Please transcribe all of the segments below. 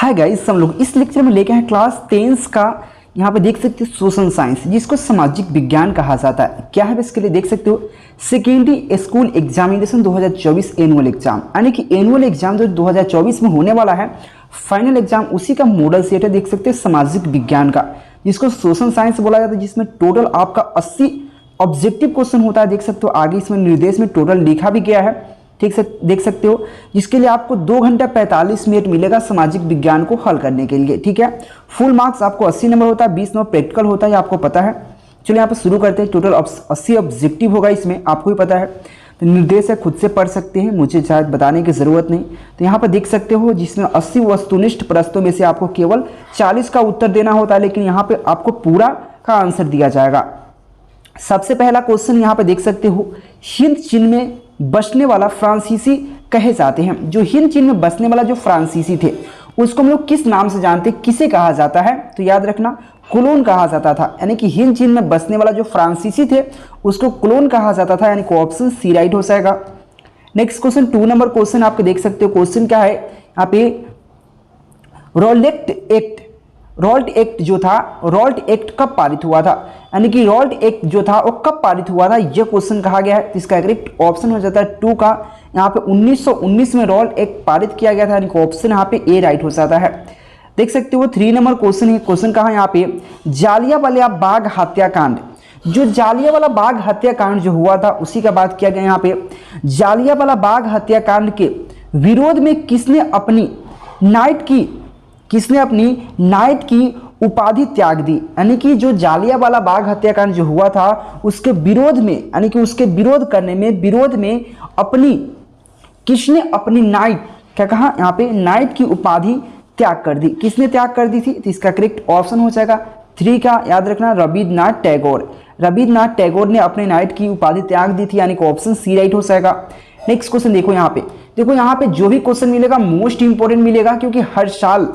Hi guys, हम लोग इस लेक्चर में लेके हैं क्लास 10 का। यहाँ पे देख सकते हो सोशल साइंस, जिसको सामाजिक विज्ञान कहा जाता है। क्या है इसके लिए देख सकते हो, secondary school examination 2024 annual exam, यानी कि एनुअल एग्जाम जो 2024 में होने वाला है, फाइनल एग्जाम उसी का मॉडल सेट है। देख सकते हो सामाजिक विज्ञान का, जिसको सोशल साइंस बोला जाता है, जिसमें टोटल आपका 80 ऑब्जेक्टिव क्वेश्चन होता है। देख सकते हो आगे इसमें निर्देश में टोटल लिखा भी गया है, ठीक से देख सकते हो, जिसके लिए आपको 2 घंटा 45 मिनट मिलेगा सामाजिक विज्ञान को हल करने के लिए। ठीक है, फुल मार्क्स आपको 80 नंबर होता है, 20 नंबर प्रैक्टिकल होता है, आपको पता है। चलिए यहाँ पर शुरू करते हैं। टोटल 80 ऑब्जेक्टिव होगा इसमें, आपको ही पता है। तो निर्देश है, खुद से पढ़ सकते हैं, मुझे शायद बताने की ज़रूरत नहीं। तो यहाँ पर देख सकते हो, जिसमें 80 वस्तुनिष्ठ प्रश्नों में से आपको केवल 40 का उत्तर देना होता है, लेकिन यहाँ पर आपको पूरा का आंसर दिया जाएगा। सबसे पहला क्वेश्चन यहाँ पे देख सकते हो, हिंद चीन में बसने वाला फ्रांसीसी कहे जाते हैं। जो हिंद चीन में बसने वाला जो फ्रांसीसी थे, उसको हम लोग किस नाम से जानते हैं, किसे कहा जाता है? तो याद रखना, क्लोन कहा जाता था। यानी कि हिंद चीन में बसने वाला जो फ्रांसीसी थे, उसको क्लोन कहा जाता था, यानी कि ऑप्शन सी राइट हो जाएगा। नेक्स्ट क्वेश्चन 2 नंबर क्वेश्चन आपको देख सकते हो। क्वेश्चन क्या है यहाँ पे, रॉल्ट एक्ट जो था, रॉल्ट एक्ट कब पारित हुआ था? यानी कि रॉल्ट एक्ट जो था वो कब पारित हुआ था, यह क्वेश्चन कहा गया है। इसका करेक्ट ऑप्शन हो जाता है 2 का। यहाँ पे 1919 में रॉल्ट एक्ट पारित किया गया था, यानी कि ऑप्शन यहाँ पे ए राइट हो जाता है। देख सकते हो 3 नंबर क्वेश्चन है। क्वेश्चन कहा यहाँ पे, जालियांवाला बाग हत्याकांड, जो जालियांवाला बाग हत्याकांड जो हुआ था उसी का बात किया गया। यहाँ पे जालियांवाला बाग हत्याकांड के विरोध में किसने अपनी नाइट की उपाधि त्याग दी? यानी कि जो जालियांवाला बाग हत्याकांड जो हुआ था, उसके विरोध में, यानी कि उसके विरोध में किसने अपनी नाइट, क्या कहा यहाँ पे, नाइट की उपाधि त्याग कर दी? किसने त्याग कर दी थी? तो इसका करेक्ट ऑप्शन हो जाएगा 3 का, याद रखना, रविन्द्रनाथ टैगोर ने अपने नाइट की उपाधि त्याग दी थी, यानी कि ऑप्शन सी राइट हो जाएगा। नेक्स्ट क्वेश्चन देखो यहाँ पे जो भी क्वेश्चन मिलेगा मोस्ट इंपोर्टेंट मिलेगा, क्योंकि हर साल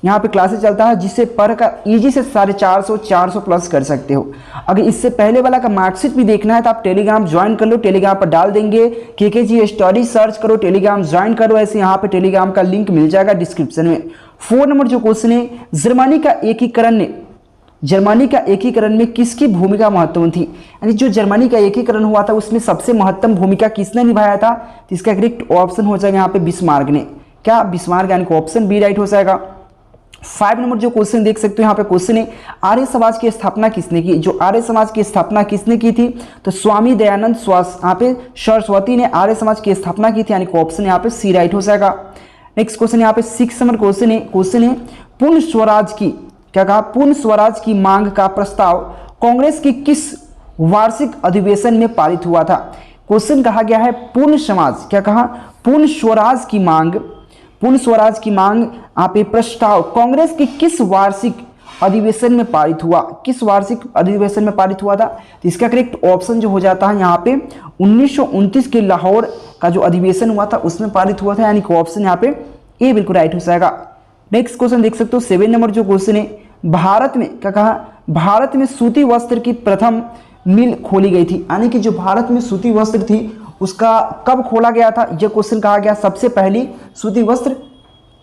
यहाँ पे क्लासेस चलता है, जिससे पर का इजी से 450 प्लस कर सकते हो। अगर इससे पहले वाला का मार्कशीट भी देखना है तो आप टेलीग्राम ज्वाइन कर लो, टेलीग्राम पर डाल देंगे, केकेजी स्टडी सर्च करो, टेलीग्राम ज्वाइन करो। ऐसे यहाँ पे टेलीग्राम का लिंक मिल जाएगा डिस्क्रिप्शन में। 4 नंबर जो क्वेश्चन है, जर्मनी का एकीकरण में किसकी भूमिका महत्वपूर्ण थी? यानी जो जर्मनी का एकीकरण हुआ था, उसमें सबसे महत्वपूर्ण भूमिका किसने निभाया था? तो इसका करेक्ट ऑप्शन हो जाएगा यहाँ पे बिस्मार्क ने। क्या? बिस्मार्क, यानी कि ऑप्शन बी राइट हो जाएगा। 5 नंबर जो क्वेश्चन देख सकते हो, यहाँ पे क्वेश्चन है, आर्य समाज की स्थापना किसने की? जो आर्य समाज की स्थापना किसने की थी? तो स्वामी दयानंद यहाँ पे सरस्वती ने आर्य समाज की स्थापना की थी, यानी कि ऑप्शन यहाँ पे सी राइट हो जाएगा। नेक्स्ट क्वेश्चन यहाँ पे 6 नंबर क्वेश्चन है, पूर्ण स्वराज की, क्या कहा, पूर्ण स्वराज की मांग का प्रस्ताव कांग्रेस की किस वार्षिक अधिवेशन में पारित हुआ था? क्वेश्चन कहा गया है पूर्ण समाज, क्या कहा, पूर्ण स्वराज की मांग आप प्रस्ताव कांग्रेस की किस वार्षिक अधिवेशन में पारित हुआ? किस वार्षिक अधिवेशन में पारित हुआ था? तो इसका करेक्ट ऑप्शन जो हो जाता है यहाँ पे 1929 के लाहौर का जो अधिवेशन हुआ था उसमें पारित हुआ था, यानी कि ऑप्शन यहाँ पे ए बिल्कुल राइट हो जाएगा। नेक्स्ट क्वेश्चन देख सकते हो 7 नंबर जो क्वेश्चन है, भारत में, क्या कहा, भारत में सूती वस्त्र की प्रथम मिल खोली गई थी? यानी कि जो भारत में सूती वस्त्र थी उसका कब खोला गया था, यह क्वेश्चन कहा गया। सबसे पहली सूती वस्त्र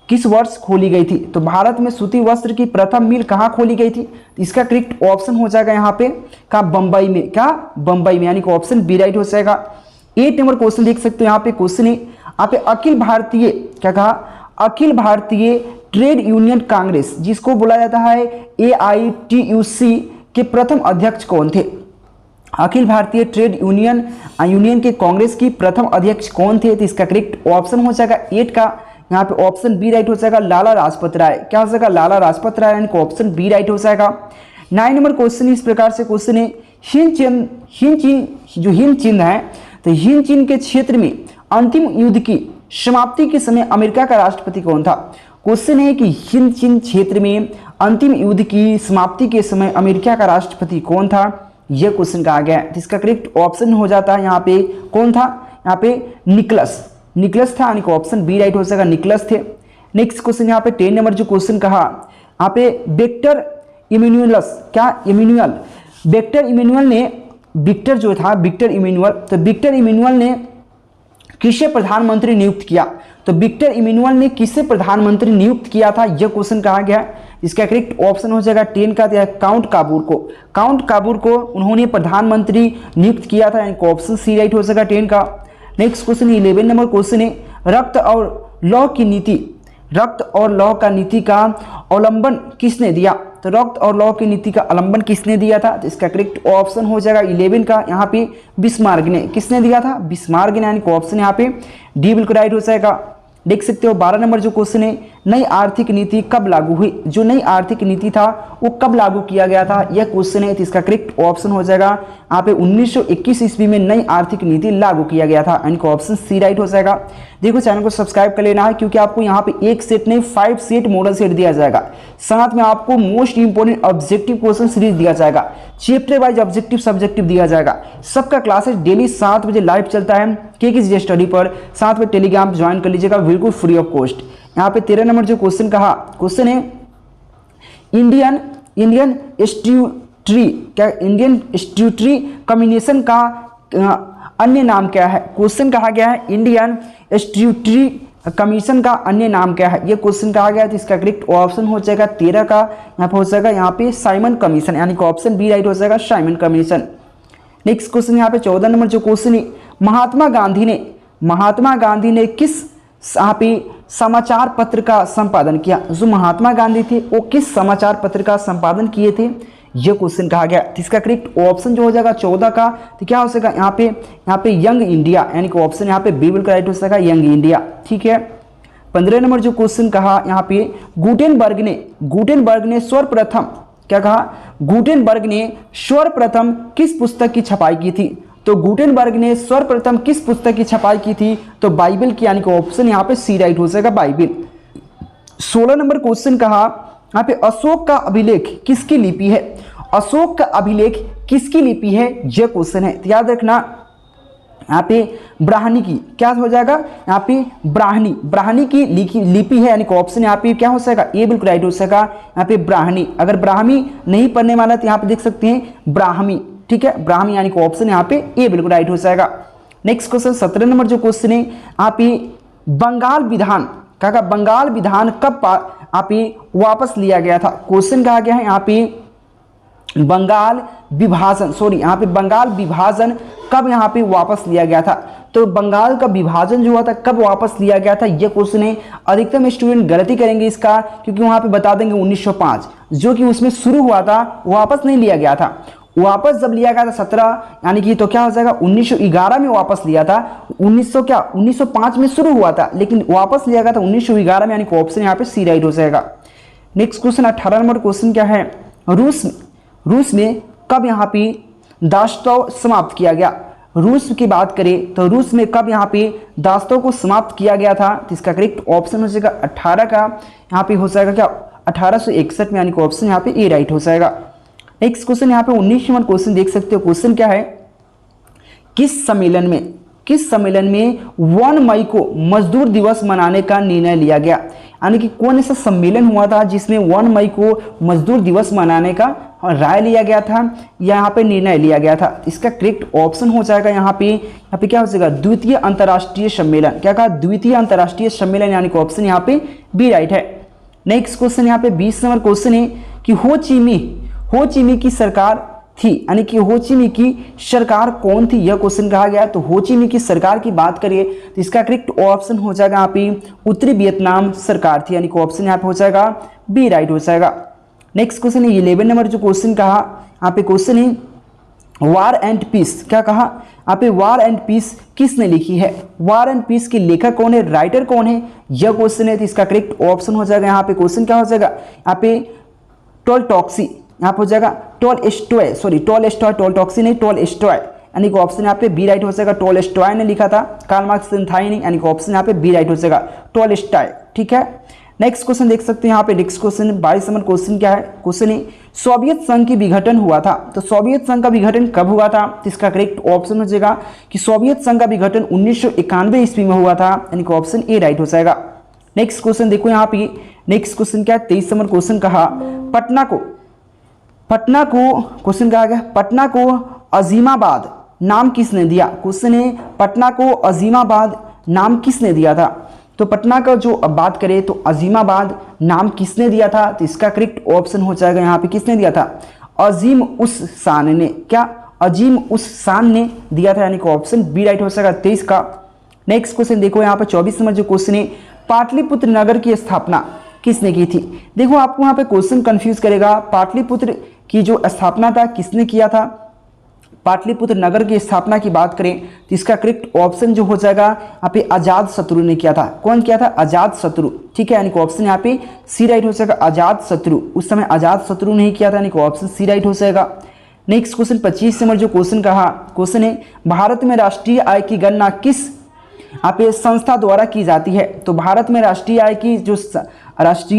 किस वर्ष खोली गई थी? तो भारत में सूती वस्त्र की प्रथम मिल कहाँ खोली गई थी? तो इसका करेक्ट ऑप्शन हो जाएगा यहाँ पे, क्या, बंबई में। क्या? बंबई में, यानी कि ऑप्शन बी राइट हो जाएगा। 8 नंबर क्वेश्चन देख सकते हो, यहाँ पे क्वेश्चन है, यहाँ पे अखिल भारतीय, क्या कहा, अखिल भारतीय ट्रेड यूनियन कांग्रेस, जिसको बोला जाता है AITUC, के प्रथम अध्यक्ष कौन थे? अखिल भारतीय ट्रेड यूनियन के कांग्रेस की प्रथम अध्यक्ष कौन थे? तो इसका करेक्ट ऑप्शन हो जाएगा 8 का, यहाँ पे ऑप्शन बी राइट हो जाएगा, लाला लाजपत राय। क्या हो जाएगा? लाला लाजपत राय, यानी कि ऑप्शन बी राइट हो जाएगा। 9 नंबर क्वेश्चन इस प्रकार से क्वेश्चन है, हिंद चीन है, तो हिंद चीन के क्षेत्र में अंतिम युद्ध की समाप्ति के समय अमेरिका का राष्ट्रपति कौन था? क्वेश्चन है कि हिंद चीन क्षेत्र में अंतिम युद्ध की समाप्ति के समय अमेरिका का राष्ट्रपति कौन था, यह क्वेश्चन कहा गया है। यहाँ करेक्ट ऑप्शन हो जाता है यहाँ पे, कौन था? यहाँ पे निकलस था, यानी कि ऑप्शन बी राइट हो जाएगा, निकलस थे। नेक्स्ट क्वेश्चन यहाँ पे 10 नंबर जो क्वेश्चन कहा, यहाँ पे विक्टर इमैनुअल ने किसे प्रधानमंत्री नियुक्त किया? तो विक्टर इमैनुअल ने किसे प्रधानमंत्री नियुक्त किया था, यह क्वेश्चन कहा गया है। इसका करेक्ट ऑप्शन हो जाएगा 10 का काउंट काबूर को। काउंट काबूर को उन्होंने प्रधानमंत्री नियुक्त किया था, यानी ऑप्शन सी राइट हो जाएगा 10 का। नेक्स्ट क्वेश्चन 11 नंबर क्वेश्चन है, रक्त और लौह की नीति, रक्त और लौह का नीति का अवलंबन किसने दिया? तो रक्त और लौह की नीति का अवलंबन किसने दिया था? तो इसका करेक्ट ऑप्शन हो जाएगा 11 का यहाँ पे बिस्मार्क ने। किसने दिया था? बिस्मार्क ने, यानी ऑप्शन यहाँ पे डी बिल्कुल राइट हो जाएगा। देख सकते हो 12 नंबर जो क्वेश्चन है, नई आर्थिक नीति कब लागू हुई? जो नई आर्थिक नीति था वो कब लागू किया गया था, यह क्वेश्चन है। तो इसका करेक्ट ऑप्शन हो जाएगा यहाँ पे 1921 ईस्वी में नई आर्थिक नीति लागू किया गया था, यानी ऑप्शन सी राइट हो जाएगा। देखो चैनल को सब्सक्राइब कर लेना है, क्योंकि आपको यहाँ पे एक सेट नहीं 5 सेट मॉडल सेट दिया जाएगा। साथ में आपको most important objective question series दिया जाएगा, चैप्टर वाइज ऑब्जेक्टिव सब्जेक्टिव दिया जाएगा। सबका क्लासेस डेली 7 बजे लाइव चलता है के स्टडी पर। साथ में टेलीग्राम ज्वाइन कर लीजिएगा बिल्कुल फ्री ऑफ कॉस्ट। यहाँ पे 13 नंबर जो क्वेश्चन कहा, क्वेश्चन है इंडियन स्ट्यूटरी, क्या इंडियन स्ट्यूटरी कम्युनिकेशन का अन्य नाम क्या है? क्वेश्चन कहा गया है इंडियन स्ट्यूटरी कमीशन का अन्य नाम क्या है, ये क्वेश्चन कहा गया है। तो इसका करेक्ट ऑप्शन हो जाएगा 13 का यहाँ पे हो जाएगा यहाँ पे साइमन कमीशन, यानी कि ऑप्शन बी राइट हो जाएगा साइमन कमीशन। नेक्स्ट क्वेश्चन यहाँ पे 14 नंबर जो क्वेश्चन है, महात्मा गांधी ने किस यहाँ पे समाचार पत्र का संपादन किया? जो महात्मा गांधी थे वो किस समाचार पत्र का संपादन किए थे, यह क्वेश्चन कहा गया। तो इसका करेक्ट ऑप्शन जो हो जाएगा 14 का, तो क्या हो सकेगा यहाँ पे यंग इंडिया, यानी कि ऑप्शन यहाँ पे बी बिल्कुल राइट हो सकेगा यंग इंडिया। ठीक है। 15 नंबर जो क्वेश्चन कहा यहाँ पे, गुटेनबर्ग ने सर्वप्रथम क्या कहा? गुटेनबर्ग ने सर्वप्रथम किस पुस्तक की छपाई की थी? तो गुटेनबर्ग ने सर्वप्रथम किस पुस्तक की छपाई की थी? तो बाइबल की, यानी कि ऑप्शन यहाँ पे सी राइट हो जाएगा बाइबल। 16 नंबर क्वेश्चन कहा यहाँ पे, अशोक का अभिलेख किसकी लिपि है? अशोक का अभिलेख किसकी लिपि है, यह क्वेश्चन है। तो याद रखना यहाँ पे ब्राह्मणी की, क्या हो जाएगा यहाँ पे ब्राह्मणी की लिपि है, यानी कि ऑप्शन यहाँ पे क्या हो जाएगा ए बिल्कुल राइट हो जाएगा यहाँ पे ब्राह्मणी। अगर ब्राह्मी नहीं पढ़ने वाला तो यहाँ पे देख सकते हैं ब्राह्मी। ठीक है, ब्राह्मी, यानी कि ऑप्शन यहाँ पे ए बिल्कुल राइट हो जाएगा। नेक्स्ट क्वेश्चन 17 नंबर जो क्वेश्चन है यहाँ पे, बंगाल विधान क्या कहा? बंगाल विधान कब यहाँ पे वापस लिया गया था? क्वेश्चन कहा गया है यहाँ पे बंगाल विभाजन कब यहाँ पे वापस लिया गया था? तो बंगाल का विभाजन जो हुआ था कब वापस लिया गया था, यह क्वेश्चन है। अधिकतम स्टूडेंट गलती करेंगे इसका, क्योंकि वहां पे बता देंगे 1905, जो कि उसमें शुरू हुआ था वापस नहीं लिया गया था। वापस जब लिया गया था 17, यानी कि तो क्या हो जाएगा 1911 में वापस लिया था। 1905 में शुरू हुआ था, लेकिन वापस लिया गया था 1911 में, यानी कि ऑप्शन यहाँ पे सी राइट हो जाएगा। नेक्स्ट क्वेश्चन 18 नंबर क्वेश्चन क्या है, रूस में कब यहाँ पे दासत्व समाप्त किया गया? रूस की बात करें तो रूस में कब यहाँ पे दासत्व को समाप्त किया गया था? तो इसका करेक्ट ऑप्शन हो जाएगा 18 का, यहाँ पे हो जाएगा क्या 1861 में, यानी कि ऑप्शन यहाँ पे ए राइट हो जाएगा। नेक्स्ट क्वेश्चन यहाँ पे 19 नंबर क्वेश्चन देख सकते हो। क्वेश्चन क्या है, किस सम्मेलन में 1 मई को मजदूर दिवस मनाने का निर्णय लिया गया? यानी कि कौन ऐसा सम्मेलन हुआ था जिसमें 1 मई को मजदूर दिवस मनाने का राय लिया गया था, यहाँ पे निर्णय लिया गया था? इसका करेक्ट ऑप्शन हो जाएगा यहाँ पे क्या हो जाएगा द्वितीय अंतर्राष्ट्रीय सम्मेलन। क्या कहा? द्वितीय अंतर्राष्ट्रीय सम्मेलन, यानी कि ऑप्शन यहाँ पे बी राइट है। नेक्स्ट क्वेश्चन यहाँ पे 20 नंबर क्वेश्चन है कि हो ची मिन्ह की सरकार थी, यानी कि हो ची मिन्ह की सरकार कौन थी, यह क्वेश्चन कहा गया। तो हो ची मिन्ह की सरकार की बात करिए तो इसका करेक्ट ऑप्शन हो जाएगा यहाँ पे उत्तरी वियतनाम सरकार थी, यानी कि ऑप्शन यहाँ पे हो जाएगा बी राइट हो जाएगा। नेक्स्ट क्वेश्चन है 11 नंबर जो क्वेश्चन कहा, यहाँ पे क्वेश्चन है वार एंड पीस। क्या कहा? यहाँ पे वार एंड पीस किसने लिखी है? वार एंड पीस के लेखक कौन है, राइटर कौन है, यह क्वेश्चन है। तो इसका करेक्ट ऑप्शन हो जाएगा यहाँ पे क्वेश्चन क्या हो जाएगा यहाँ पे टोलस्टॉय, यहाँ पे हो जाएगा टोलस्टॉय यानी कि ऑप्शन यहाँ पे बी राइट हो जाएगा। टोलस्टॉय ने लिखा था, कार्ल मार्क्स था ही नहीं, यानी कि ऑप्शन यहाँ पे बी राइट हो जाएगा टोलस्टॉय। ठीक है। नेक्स्ट क्वेश्चन देख सकते हैं यहाँ पे। नेक्स्ट क्वेश्चन 22 नंबर क्वेश्चन क्या है? क्वेश्चन है सोवियत संघ की विघटन हुआ था, तो सोवियत संघ का विघटन कब हुआ था? तो इसका करेक्ट ऑप्शन हो जाएगा कि सोवियत संघ का विघटन 1991 ईस्वी में हुआ था, यानी कि ऑप्शन ए राइट हो जाएगा। नेक्स्ट क्वेश्चन देखो यहाँ पे। नेक्स्ट क्वेश्चन क्या है? 23 नंबर क्वेश्चन कहा पटना को क्वेश्चन कहा गया पटना को अजीमाबाद नाम किसने दिया? क्वेश्चन है पटना को अजीमाबाद नाम किसने दिया था? तो पटना का जो अब बात करें तो अजीमाबाद नाम किसने दिया था? तो इसका करेक्ट ऑप्शन हो जाएगा यहाँ पे किसने दिया था? अजीम उस शान ने। क्या? अजीम उस शान ने दिया था, यानी कि ऑप्शन बी राइट हो जाएगा 23 का। नेक्स्ट क्वेश्चन देखो यहाँ पे 24 नंबर जो क्वेश्चन है, पाटलिपुत्र नगर की स्थापना किसने की थी? देखो आपको यहाँ पे क्वेश्चन कंफ्यूज करेगा। पाटलिपुत्र की जो स्थापना था किसने किया था? पाटलिपुत्र नगर की स्थापना की बात करें तो इसका करेक्ट ऑप्शन जो हो जाएगा यहाँ पे अजात शत्रु ने किया था। कौन किया था? अजात शत्रु। ठीक है, यानी कि ऑप्शन यहाँ पे सी राइट हो जाएगा, अजात शत्रु। उस समय अजात शत्रु नहीं किया था, यानी कि ऑप्शन सी राइट हो जाएगा। नेक्स्ट क्वेश्चन 25 नंबर जो क्वेश्चन कहा, क्वेश्चन है भारत में राष्ट्रीय आय की गणना किस यहाँ पे संस्था द्वारा की जाती है? तो भारत में राष्ट्रीय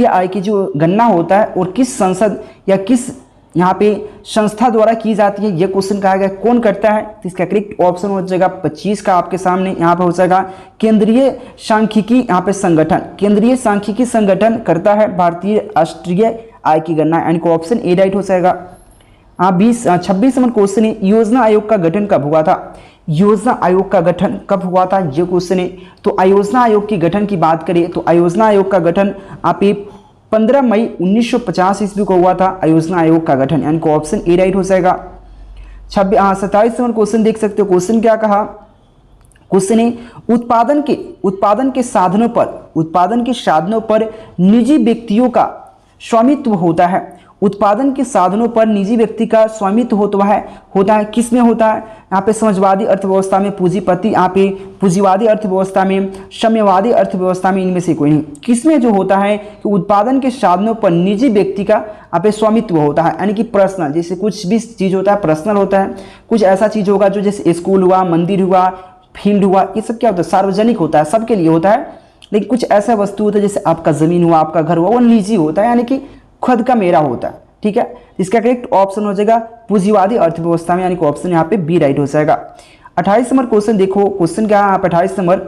आय की जो गणना होता है और किस संसद या किस यहाँ पे संस्था द्वारा की जाती है, ये क्वेश्चन कहा गया। कौन करता है? तो इसका करेक्ट ऑप्शन हो जाएगा 25 का आपके सामने यहाँ पे हो जाएगा केंद्रीय सांख्यिकी यहाँ पे संगठन। केंद्रीय सांख्यिकी संगठन करता है भारतीय राष्ट्रीय आय की गणना, यानी कि ऑप्शन ए राइट हो जाएगा। 26 नंबर क्वेश्चन है, योजना आयोग का गठन कब हुआ था? योजना आयोग का गठन कब हुआ था, ये क्वेश्चन है। तो आयोजना आयोग की गठन की बात करें तो आयोजना आयोग का गठन आप 15 मई 1950 ईस्वी को हुआ था आयोजना आयोग का गठन, यानी कि ऑप्शन ए राइट हो जाएगा। 27 नंबर क्वेश्चन देख सकते हो। क्वेश्चन क्या कहा? क्वेश्चन है उत्पादन के साधनों पर निजी व्यक्तियों का स्वामित्व होता है। उत्पादन के साधनों पर निजी व्यक्ति का स्वामित्व होता है किसमें होता है? यहाँ पे समाजवादी अर्थव्यवस्था में पूंजीपति, यहाँ पे पूंजीवादी अर्थव्यवस्था में, साम्यवादी अर्थव्यवस्था में, इनमें से कोई नहीं। किसमें जो होता है कि उत्पादन के साधनों पर निजी व्यक्ति का यहाँ पे स्वामित्व होता है, यानी कि पर्सनल। जैसे कुछ भी चीज़ होता है पर्सनल होता है, कुछ ऐसा चीज़ होगा जो जैसे स्कूल हुआ, मंदिर हुआ, फील्ड हुआ, ये सब क्या होता है? सार्वजनिक होता है, सबके लिए होता है। लेकिन कुछ ऐसा वस्तु होता है जैसे आपका ज़मीन हुआ, आपका घर हुआ, वो निजी होता है, यानी कि खुद का मेरा होता है। ठीक है, इसका करेक्ट ऑप्शन हो जाएगा पूंजीवादी अर्थव्यवस्था में, यानी कि ऑप्शन यहाँ पे बी राइट हो जाएगा। 28 नंबर क्वेश्चन देखो, क्वेश्चन क्या है? 28 नंबर,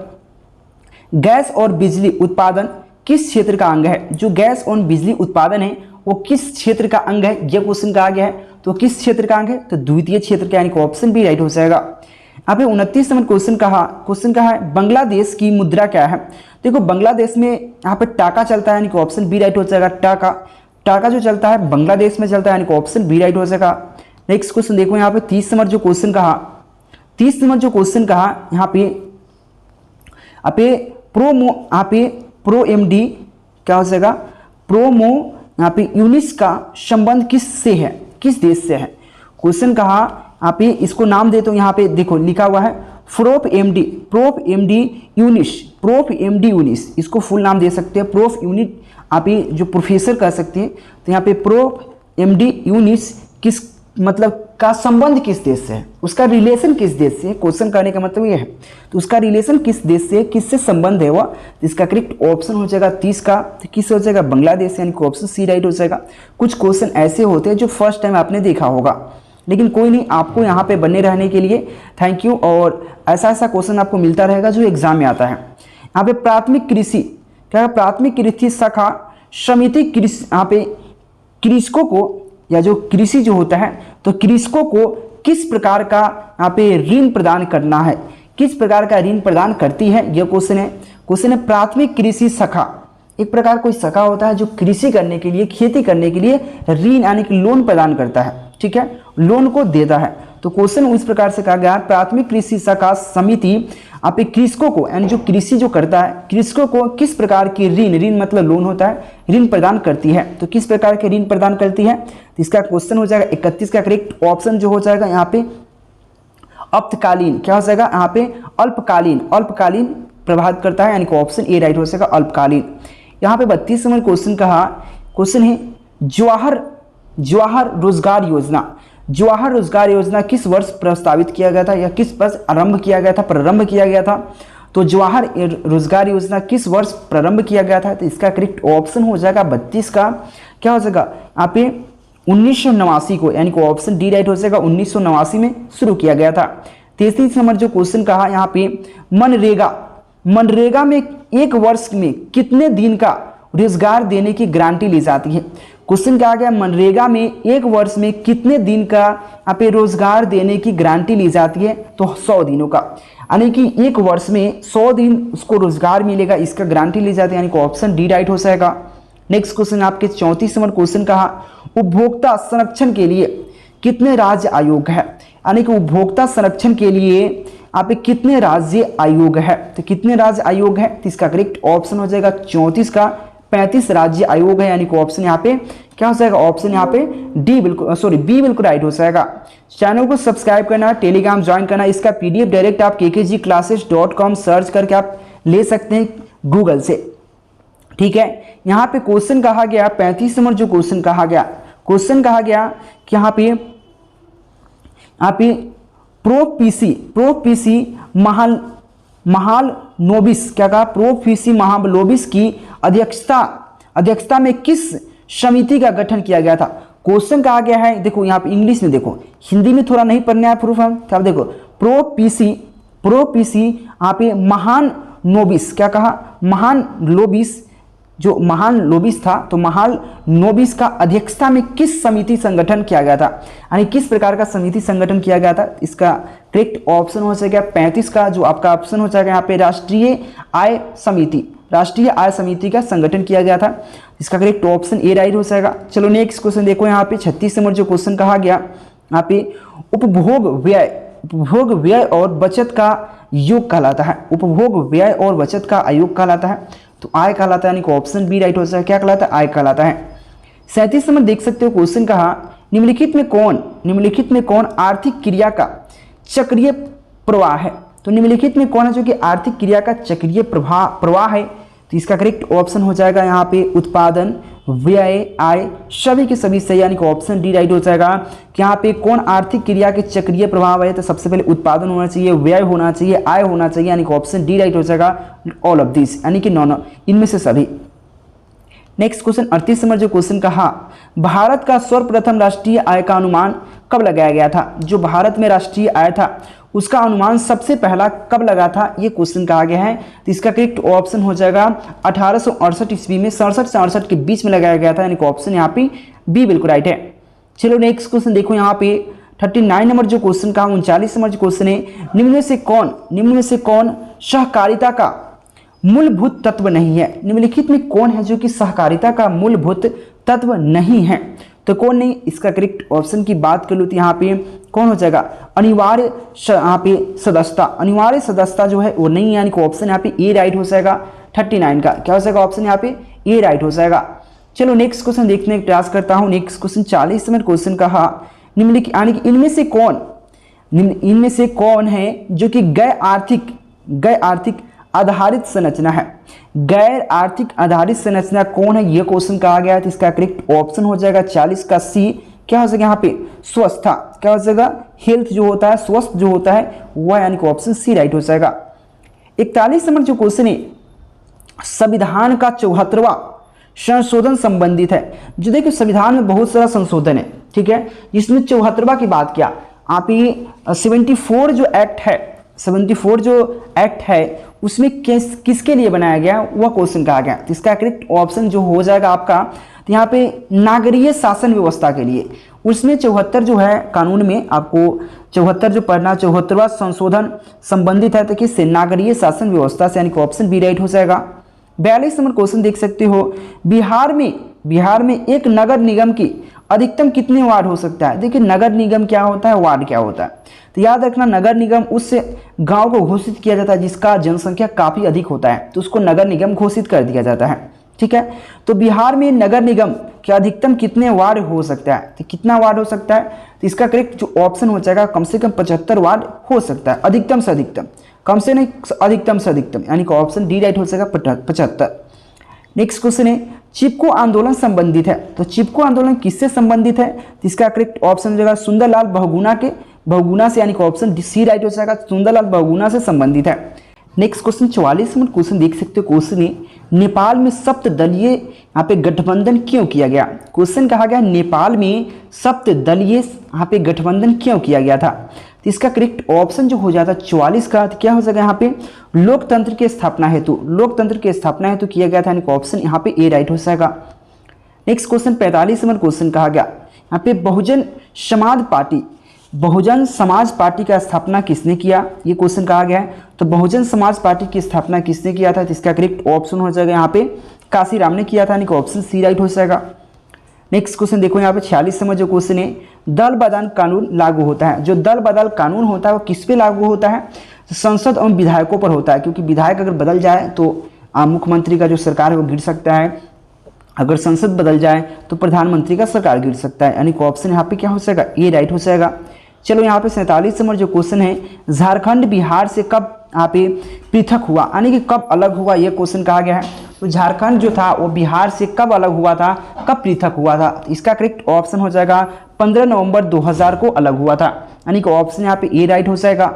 गैस और बिजली उत्पादन किस क्षेत्र का अंग है? जो गैस और बिजली उत्पादन है वो किस क्षेत्र का अंग है, यह क्वेश्चन कहा गया है। तो किस क्षेत्र का अंग है? तो द्वितीय क्षेत्र का, यानी कि ऑप्शन बी राइट हो जाएगा। यहाँ पे 29 नंबर क्वेश्चन कहा है बांग्लादेश की मुद्रा क्या है? देखो बांग्लादेश में यहाँ पे टाका चलता है, यानी कि ऑप्शन बी राइट हो जाएगा। टाका जो चलता है बांग्लादेश में चलता है, यानी कि ऑप्शन बी राइट हो जाएगा। नेक्स्ट क्वेश्चन देखो यहाँ पे 30 नंबर जो क्वेश्चन कहा यहाँ पे प्रो एमडी क्या हो जाएगा? प्रोमो यहाँ पे यूनिस का संबंध किससे है, किस देश से है? क्वेश्चन कहा यहाँ पे इसको नाम दे तो यहाँ पे देखो लिखा हुआ है प्रोफ एमडी यूनिस, इसको फुल नाम दे सकते हैं प्रोफ यूनिट, आप ये जो प्रोफेसर कह सकते हैं। तो यहाँ पे प्रोफ एमडी यूनिस किस मतलब का संबंध किस देश से है, उसका रिलेशन किस देश से है, क्वेश्चन करने का मतलब ये है। तो उसका रिलेशन किस देश से, किससे संबंध है वह, तो इसका करेक्ट ऑप्शन हो जाएगा 30 का। तो किस हो जाएगा? बांग्लादेश, यानी कि ऑप्शन सी राइट हो जाएगा। कुछ क्वेश्चन ऐसे होते हैं जो फर्स्ट टाइम आपने देखा होगा, लेकिन कोई नहीं, आपको यहाँ पे बने रहने के लिए थैंक यू। और ऐसा क्वेश्चन आपको मिलता रहेगा जो एग्जाम में आता है। यहाँ पे प्राथमिक कृषि शाखा समिति यहाँ पे कृषकों को, या जो कृषि जो होता है तो कृषकों को किस प्रकार का यहाँ पे ऋण प्रदान करना है, किस प्रकार का ऋण प्रदान करती है, यह क्वेश्चन है। प्राथमिक कृषि शाखा एक प्रकार कोई शाखा होता है जो कृषि करने के लिए, खेती करने के लिए ऋण यानी कि लोन प्रदान करता है। ठीक है, लोन को देता है। तो क्वेश्चन इस प्रकार से कहा गया, प्राथमिक कृषि शाखा समिति आप कृषकों को, यानी जो कृषि जो करता है कृषकों को किस प्रकार की ऋण मतलब लोन होता है, ऋण प्रदान करती है। तो किस प्रकार के ऋण प्रदान करती है, तो इसका क्वेश्चन हो जाएगा 31 का करेक्ट ऑप्शन जो हो जाएगा यहाँ पे अल्पकालीन, क्या हो जाएगा यहाँ पे अल्पकालीन प्रभावित करता है, यानी कि ऑप्शन ए राइट हो जाएगा अल्पकालीन। यहाँ पे 32 नंबर क्वेश्चन है जवाहर रोजगार योजना किस वर्ष प्रस्तावित किया गया था, या किस वर्ष प्रारंभ किया गया था। तो जवाहर रोजगार योजना किस वर्ष प्रारंभ किया गया था, तो इसका करेक्ट ऑप्शन हो जाएगा 32 का, क्या हो जाएगा यहाँ पे 1989 को, यानी कि ऑप्शन डी राइट हो जाएगा। 1989 में शुरू किया गया था। 33 नंबर जो क्वेश्चन कहा यहाँ पे मनरेगा में एक वर्ष में कितने दिन का रोजगार देने की गारंटी ली जाती है। क्वेश्चन क्या आ गया, मनरेगा में एक वर्ष में कितने दिन का यहाँ पे रोजगार देने की गारंटी ली जाती है, तो 100 दिनों का, यानी कि एक वर्ष में 100 दिन उसको रोजगार मिलेगा, इसका गारंटी ली जाती है, यानी कि ऑप्शन डी राइट हो जाएगा। नेक्स्ट क्वेश्चन आपके 34 नंबर क्वेश्चन कहा, उपभोक्ता संरक्षण के लिए कितने राज्य आयोग है, यानी कि उपभोक्ता संरक्षण के लिए यहाँ पे कितने राज्य आयोग है, तो कितने राज्य आयोग है, तो इसका करेक्ट ऑप्शन हो जाएगा 34 का 35 राज्य आयोग है, यानी कि ऑप्शन यहाँ पे क्या हो जाएगा, ऑप्शन यहाँ पे डी बिल्कुल बी बिल्कुल राइट हो जाएगा। चैनल को सब्सक्राइब करना, टेलीग्राम ज्वाइन करना, इसका पीडीएफ डायरेक्ट आप kkgclasses.com सर्च करके आप ले सकते हैं गूगल से, ठीक है। यहाँ पे क्वेश्चन कहा गया 35 नंबर जो क्वेश्चन कहा गया कि यहाँ पे प्रोपीसी महालनोबिस क्या कहा, प्रोपीसी महालनोबिस की अध्यक्षता में किस समिति का गठन किया गया था। क्वेश्चन कहा गया है, देखो यहाँ पे इंग्लिश में, देखो हिंदी में थोड़ा नहीं पढ़ना है प्रूफ हम, क्या देखो प्रोपीसी यहाँ पे महान नोबिस क्या कहा, महान लोबिस, जो महान लोबिस था, तो महान नोबिस का अध्यक्षता में किस समिति संगठन किया गया था, यानी किस प्रकार का समिति संगठन किया गया था। इसका करेक्ट ऑप्शन हो जाएगा 35 का जो आपका ऑप्शन हो जाएगा यहाँ पे राष्ट्रीय आय समिति का संगठन किया गया था, इसका करेक्ट ऑप्शन ए राइट हो जाएगा। चलो नेक्स्ट क्वेश्चन देखो, यहाँ पे 36 नंबर जो क्वेश्चन कहा गया, यहाँ पे उपभोग व्यय और बचत का योग कहलाता है, उपभोग व्यय और बचत का आयोग कहलाता है, तो आय कहलाता है, यानी कि ऑप्शन बी राइट हो जाएगा, क्या कहलाता है, आय कहलाता है। 37 नंबर देख सकते हो क्वेश्चन कहा, निम्नलिखित में कौन आर्थिक क्रिया का चक्रीय प्रवाह है, तो निम्नलिखित में कौन है जो कि आर्थिक क्रिया का चक्रीय प्रवाह है, तो इसका करेक्ट ऑप्शन हो जाएगा यहाँ पे उत्पादन, व्यय, आय, सभी के सभी सही, यानी कि ऑप्शन डी राइट हो जाएगा। कि यहाँ पे कौन आर्थिक क्रिया के चक्रीय प्रभाव है, तो सबसे पहले उत्पादन होना चाहिए, व्यय होना चाहिए, आय होना चाहिए, यानी कि ऑप्शन डी राइट हो जाएगा, ऑल ऑफ दिस, यानी कि नॉन, इनमें से सभी। नेक्स्ट क्वेश्चन 38 नंबर जो क्वेश्चन कहा, भारत का सर्वप्रथम राष्ट्रीय आय का अनुमान कब लगाया गया था, जो भारत में राष्ट्रीय आय था उसका अनुमान सबसे पहला कब लगा था, ये क्वेश्चन कहा गया है, तो इसका करेक्ट ऑप्शन हो जाएगा 1868 ईस्वी में, 67 से 68 के बीच में लगाया गया था, यानी कि ऑप्शन यहाँ पे बी बिल्कुल राइट है। चलो नेक्स्ट क्वेश्चन देखो, यहाँ पे 39 नंबर जो क्वेश्चन कहा, 39 नंबर जो क्वेश्चन है, निम्न में से कौन सहकारिता का मूलभूत तत्व नहीं है, निम्नलिखित में कौन है जो कि सहकारिता का मूलभूत तत्व नहीं है, तो कौन नहीं, इसका करेक्ट ऑप्शन की बात कर लो तो यहाँ पे कौन हो जाएगा, अनिवार्य सदस्यता जो है वो नहीं है, यानी कि ऑप्शन यहाँ पे ए राइट हो जाएगा। 39 का क्या हो जाएगा, ऑप्शन यहाँ पे ए राइट हो जाएगा। चलो नेक्स्ट क्वेश्चन देखने का प्रयास करता हूँ। नेक्स्ट क्वेश्चन 40 नंबर क्वेश्चन कहा, निम्नलिखित यानी कि इनमें से कौन है जो कि गैर आर्थिक आधारित संरचना है, गैर आर्थिक आधारित संरचना कौन है, यह क्वेश्चन कहा गया है, तो इसका करेक्ट ऑप्शन हो जाएगा 40 का सी, क्या हो जाएगा यहाँ पे स्वस्थता, क्या हो जाएगा, हेल्थ जो होता है, स्वस्थ जो होता है वह, यानी कि ऑप्शन सी राइट हो जाएगा। 41 नंबर जो क्वेश्चन है, संविधान का 74वां संशोधन संबंधित है, जो देखिए संविधान में बहुत सारा संशोधन है, ठीक है, जिसमें 74वां की बात किया आप, ये 74 जो एक्ट है उसमें किसके लिए बनाया गया वह क्वेश्चन कहा गया, तो इसका करेक्ट ऑप्शन जो हो जाएगा आपका, तो यहाँ पे नागरिक शासन व्यवस्था के लिए, उसमें 74 जो है कानून में आपको 74 जो पढ़ना, 74वां संशोधन संबंधित है तो किससे, नागरिक शासन व्यवस्था से, यानी कि ऑप्शन बी राइट हो जाएगा। 42 नंबर क्वेश्चन देख सकते हो, बिहार में एक नगर निगम की अधिकतम कितने वार्ड हो सकता है। देखिए नगर निगम क्या होता है, वार्ड क्या होता है, तो याद रखना नगर निगम उस गांव को घोषित किया जाता है जिसका जनसंख्या काफ़ी अधिक होता है, तो उसको नगर निगम घोषित कर दिया जाता है, ठीक है। तो बिहार में नगर निगम के अधिकतम कितने वार्ड हो सकता है, तो कितना वार्ड हो सकता है, तो इसका करेक्ट जो ऑप्शन हो जाएगा कम से कम 75 वार्ड हो सकता है, अधिकतम से अधिकतम, कम से नहीं अधिकतम से अधिकतम, यानी कि ऑप्शन डी राइट हो जाएगा 75। नेक्स्ट क्वेश्चन है, चिपको आंदोलन संबंधित है, तो चिपको आंदोलन किससे संबंधित है, तो इसका करेक्ट ऑप्शन हो जाएगा सुंदरलाल बहुगुणा से, यानी कि ऑप्शन सी राइट हो जाएगा, सुंदरलाल बहुगुणा से संबंधित है। नेक्स्ट क्वेश्चन 44 नंबर क्वेश्चन देख सकते हो, क्वेश्चन है नेपाल में सप्तदलीय यहाँ पे गठबंधन क्यों किया गया। क्वेश्चन कहा गया नेपाल में सप्तदलीय यहाँ पे गठबंधन क्यों किया गया था, तो इसका करेक्ट ऑप्शन जो हो जाता है 44 का, तो क्या हो जाएगा यहाँ पे लोकतंत्र की स्थापना हेतु किया गया था, यानी कि ऑप्शन यहाँ पे ए राइट हो जाएगा। नेक्स्ट क्वेश्चन 45 नंबर क्वेश्चन कहा गया यहाँ पे बहुजन समाज पार्टी का स्थापना किसने किया, ये क्वेश्चन कहा गया है। तो बहुजन समाज पार्टी की स्थापना किसने किया था, तो इसका करेक्ट ऑप्शन हो जाएगा यहाँ पे काशीराम ने किया था, यानी कि ऑप्शन सी राइट हो जाएगा। नेक्स्ट क्वेश्चन देखो यहाँ पे 46 नंबर जो क्वेश्चन है, दल बदल कानून लागू होता है। जो दल बदल कानून होता है वो किस पे लागू होता है, तो संसद एवं विधायकों पर होता है, क्योंकि विधायक अगर बदल जाए तो मुख्यमंत्री का जो सरकार है वो गिर सकता है, अगर संसद बदल जाए तो प्रधानमंत्री का सरकार गिर सकता है, यानी कि ऑप्शन यहाँ पे क्या हो जाएगा, ए राइट हो जाएगा। चलो यहाँ पे 47 नंबर जो क्वेश्चन है, झारखंड बिहार से कब यहाँ पे पृथक हुआ, यानी कि कब अलग हुआ, ये क्वेश्चन कहा गया है। तो झारखंड जो था वो बिहार से कब अलग हुआ था, कब पृथक हुआ था, इसका करेक्ट ऑप्शन हो जाएगा 15 नवंबर 2000 को अलग हुआ था, यानी कि ऑप्शन यहाँ पे ए राइट हो जाएगा।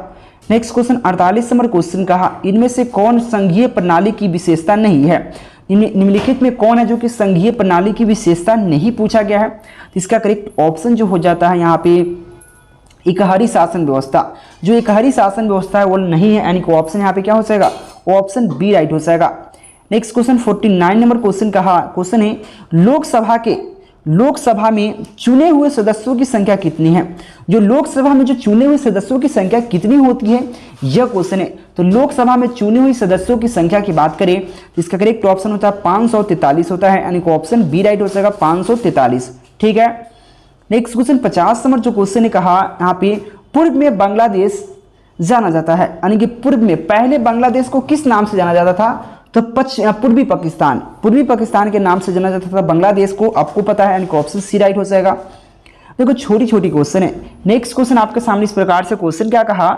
नेक्स्ट क्वेश्चन 48 नंबर क्वेश्चन कहा, इनमें से कौन संघीय प्रणाली की विशेषता नहीं है, निम्नलिखित में कौन है जो कि संघीय प्रणाली की विशेषता नहीं पूछा गया है, तो इसका करेक्ट ऑप्शन जो हो जाता है यहाँ पे इकहरी शासन व्यवस्था। जो इकहरी शासन व्यवस्था है वो नहीं है, यानी कि ऑप्शन यहाँ पे क्या हो जाएगा, ऑप्शन बी राइट हो जाएगा। नेक्स्ट क्वेश्चन 49 नंबर क्वेश्चन कहा, क्वेश्चन है लोकसभा में चुने हुए सदस्यों की संख्या कितनी है। जो लोकसभा में जो चुने हुए सदस्यों की संख्या कितनी होती है, यह क्वेश्चन है। तो लोकसभा में चुने हुए सदस्यों की संख्या की बात करें तो इसका करेक्ट ऑप्शन होता है 543 होता है, यानी कि ऑप्शन बी राइट हो जाएगा 543। ठीक है। नेक्स्ट क्वेश्चन 50 नंबर जो क्वेश्चन ने कहा, यहाँ पे पूर्व में बांग्लादेश जाना जाता है, यानी कि पूर्व में पहले बांग्लादेश को किस नाम से जाना जाता था, तो पूर्वी पाकिस्तान के नाम से जाना जाता था बांग्लादेश को, आपको पता है, यानी कि ऑप्शन सी राइट हो जाएगा। देखो छोटी छोटी क्वेश्चन है। नेक्स्ट क्वेश्चन आपके सामने इस प्रकार से क्वेश्चन क्या कहा,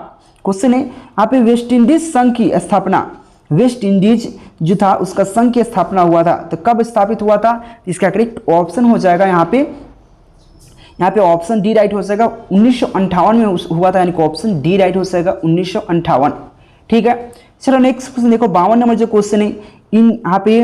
क्वेश्चन है यहाँ पे वेस्ट इंडीज संघ की स्थापना, वेस्ट इंडीज जो था उसका संघ की स्थापना हुआ था, तो कब स्थापित हुआ था, इसका करेक्ट ऑप्शन हो जाएगा यहाँ पे ऑप्शन डी राइट हो जाएगा। 1958 में हुआ था, यानी कि ऑप्शन डी राइट हो जाएगा 1958। ठीक है। चलो नेक्स्ट क्वेश्चन देखो 52 नंबर जो क्वेश्चन है, यहाँ पे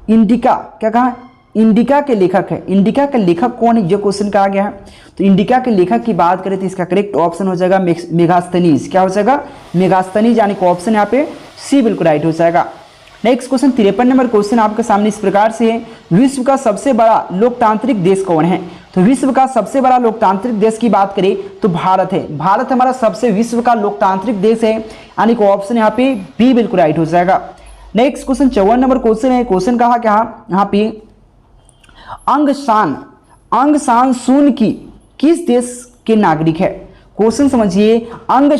इंडिका क्या कहा, इंडिका के लेखक है। इंडिका के लेखक कौन है, ये क्वेश्चन कहा गया है। तो इंडिका के लेखक की बात करें तो इसका करेक्ट ऑप्शन हो जाएगा मेगास्थनीज। क्या हो जाएगा, मेगास्थनीज, यानी कि ऑप्शन यहाँ पे सी बिल्कुल राइट हो जाएगा। नेक्स्ट क्वेश्चन 53 नंबर क्वेश्चन आपके सामने इस प्रकार से है, विश्व का सबसे बड़ा लोकतांत्रिक देश कौन है। तो विश्व का सबसे बड़ा लोकतांत्रिक देश की बात करें तो भारत है। भारत हमारा सबसे विश्व का लोकतांत्रिक देश है, यानी कि ऑप्शन यहाँ पे बी बिल्कुल राइट हो जाएगा। नेक्स्ट क्वेश्चन 54 नंबर क्वेश्चन है, क्वेश्चन कहा क्या, यहाँ पे अंग सान सून की किस देश के नागरिक है। क्वेश्चन समझिए, अंग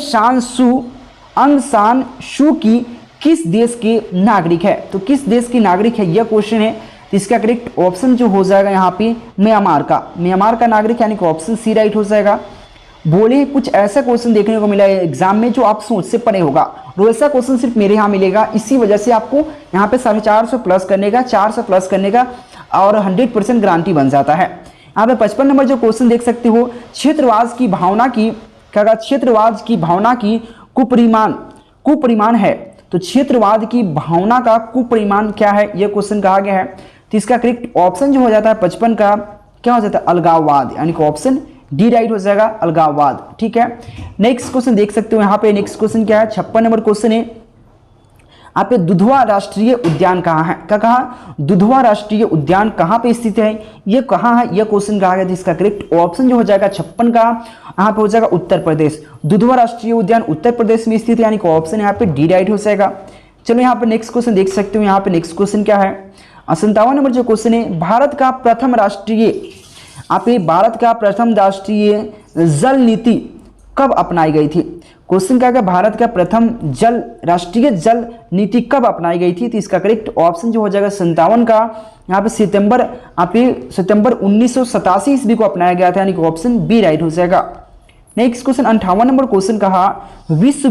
सान सू की किस देश के नागरिक है, तो किस देश की नागरिक है यह क्वेश्चन है। तो इसका करेक्ट ऑप्शन जो हो जाएगा यहाँ पे म्यांमार का नागरिक, यानी कि ऑप्शन सी राइट हो जाएगा। बोले कुछ ऐसा क्वेश्चन देखने को मिला है एग्जाम में जो आप सोच से परे होगा, और ऐसा क्वेश्चन सिर्फ मेरे यहाँ मिलेगा, इसी वजह से आपको यहाँ पे 450 प्लस करने का, 400 प्लस करने का और 100% गारंटी बन जाता है। यहाँ पे 55 नंबर जो क्वेश्चन देख सकते हो, क्षेत्रवाद की भावना की कुपरिमाण है। तो क्षेत्रवाद की भावना का कुपरिमाण क्या है, यह क्वेश्चन कहा गया है। तो इसका करेक्ट ऑप्शन जो हो जाता है 55 का क्या हो जाता है, अलगाववाद, यानी कि ऑप्शन डी राइट हो जाएगा, अलगाववाद। ठीक है। नेक्स्ट क्वेश्चन देख सकते हो यहाँ पे, नेक्स्ट क्वेश्चन क्या है, 56 नंबर क्वेश्चन है, यहाँ पे दुधवा राष्ट्रीय उद्यान कहाँ है। क्या कहा, दुधवा राष्ट्रीय उद्यान कहाँ पे स्थित है, ये कहाँ है, यह क्वेश्चन कहा गया। इसका करेक्ट ऑप्शन जो हो जाएगा 56 का यहाँ पे हो जाएगा उत्तर प्रदेश। दुधवा राष्ट्रीय उद्यान उत्तर प्रदेश में स्थित है, यानी कि ऑप्शन यहाँ पे डी राइट हो जाएगा। चलो यहाँ पे नेक्स्ट क्वेश्चन देख सकते हो, यहाँ पे नेक्स्ट क्वेश्चन क्या है, 57 नंबर जो क्वेश्चन है, भारत का प्रथम राष्ट्रीय जल नीति कब अपनाई गई थी। क्वेश्चन क्या है, भारत का प्रथम राष्ट्रीय जल नीति कब अपनाई गई थी। तो इसका करेक्ट ऑप्शन जो हो जाएगा 57 का यहाँ पे सितंबर 1987 ईस्वी को अपनाया गया था, यानी कि ऑप्शन बी राइट हो जाएगा। नेक्स्ट क्वेश्चन 58 नंबर क्वेश्चन कहा, विश्व